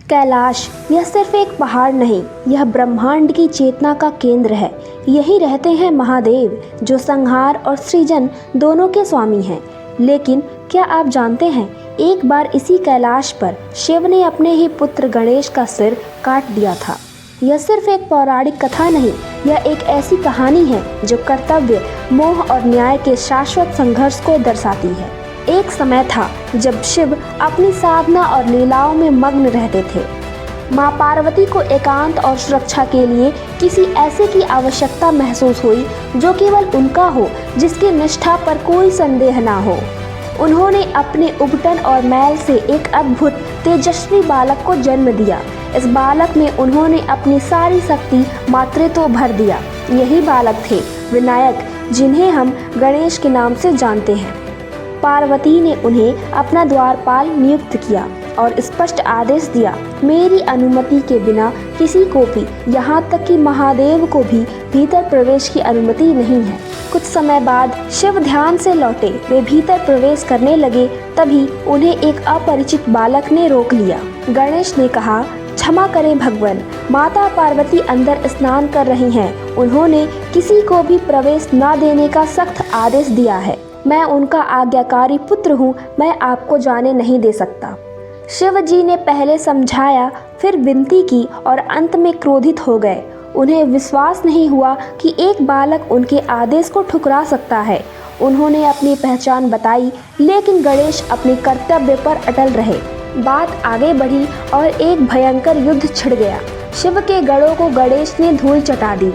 कैलाश यह सिर्फ एक पहाड़ नहीं, यह ब्रह्मांड की चेतना का केंद्र है। यही रहते हैं महादेव, जो संहार और सृजन दोनों के स्वामी हैं। लेकिन क्या आप जानते हैं, एक बार इसी कैलाश पर शिव ने अपने ही पुत्र गणेश का सिर काट दिया था। यह सिर्फ एक पौराणिक कथा नहीं, यह एक ऐसी कहानी है जो कर्तव्य, मोह और न्याय के शाश्वत संघर्ष को दर्शाती है। एक समय था जब शिव अपनी साधना और लीलाओं में मग्न रहते थे। माँ पार्वती को एकांत और सुरक्षा के लिए किसी ऐसे की आवश्यकता महसूस हुई जो केवल उनका हो, जिसकी निष्ठा पर कोई संदेह ना हो। उन्होंने अपने उबटन और मैल से एक अद्भुत तेजस्वी बालक को जन्म दिया। इस बालक में उन्होंने अपनी सारी शक्ति, मातृत्व भर दिया। यही बालक थे विनायक, जिन्हें हम गणेश के नाम से जानते हैं। पार्वती ने उन्हें अपना द्वारपाल नियुक्त किया और स्पष्ट आदेश दिया, मेरी अनुमति के बिना किसी को भी, यहाँ तक कि महादेव को भी भीतर प्रवेश की अनुमति नहीं है। कुछ समय बाद शिव ध्यान से लौटे। वे भीतर प्रवेश करने लगे, तभी उन्हें एक अपरिचित बालक ने रोक लिया। गणेश ने कहा, क्षमा करें भगवान, माता पार्वती अंदर स्नान कर रही हैं। उन्होंने किसी को भी प्रवेश न देने का सख्त आदेश दिया है। मैं उनका आज्ञाकारी पुत्र हूँ, मैं आपको जाने नहीं दे सकता। शिव जी ने पहले समझाया, फिर विनती की और अंत में क्रोधित हो गए। उन्हें विश्वास नहीं हुआ कि एक बालक उनके आदेश को ठुकरा सकता है। उन्होंने अपनी पहचान बताई, लेकिन गणेश अपने कर्तव्य पर अटल रहे। बात आगे बढ़ी और एक भयंकर युद्ध छिड़ गया। शिव के गढ़ों को गणेश ने धूल चटा दी।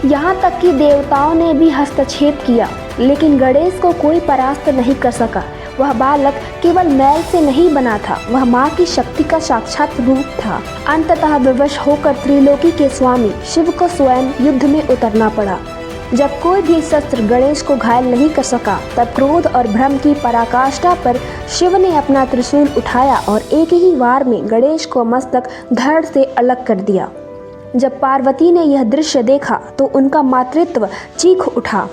यहाँ तक कि देवताओं ने भी हस्तक्षेप किया, लेकिन गणेश को कोई परास्त नहीं कर सका। वह बालक केवल मैल से नहीं बना था, वह माँ की शक्ति का साक्षात रूप था। अंततः विवश होकर त्रिलोकी के स्वामी शिव को स्वयं युद्ध में उतरना पड़ा। जब कोई भी शस्त्र गणेश को घायल नहीं कर सका, तब क्रोध और भ्रम की पराकाष्ठा पर शिव ने अपना त्रिशूल उठाया और एक ही वार में गणेश को मस्तक धड़ से अलग कर दिया। जब पार्वती ने यह दृश्य देखा तो उनका मातृत्व चीख उठा।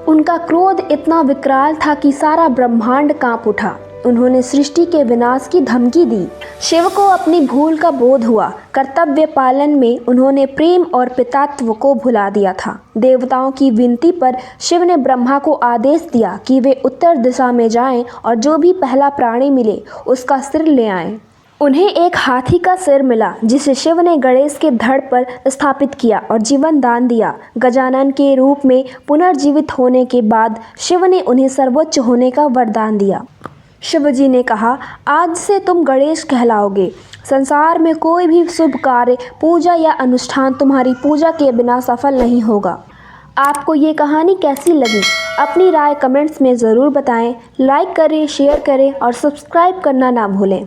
उनका क्रोध इतना विकराल था कि सारा ब्रह्मांड कांप उठा। उन्होंने सृष्टि के विनाश की धमकी दी। शिव को अपनी भूल का बोध हुआ। कर्तव्य पालन में उन्होंने प्रेम और पितात्व को भुला दिया था। देवताओं की विनती पर शिव ने ब्रह्मा को आदेश दिया कि वे उत्तर दिशा में जाएं और जो भी पहला प्राणी मिले उसका सिर ले आएं। उन्हें एक हाथी का सिर मिला, जिसे शिव ने गणेश के धड़ पर स्थापित किया और जीवन दान दिया। गजानन के रूप में पुनर्जीवित होने के बाद शिव ने उन्हें सर्वोच्च होने का वरदान दिया। शिव जी ने कहा, आज से तुम गणेश कहलाओगे। संसार में कोई भी शुभ कार्य, पूजा या अनुष्ठान तुम्हारी पूजा के बिना सफल नहीं होगा। आपको ये कहानी कैसी लगी? अपनी राय कमेंट्स में ज़रूर बताएं। लाइक करें, शेयर करें और सब्सक्राइब करना ना भूलें।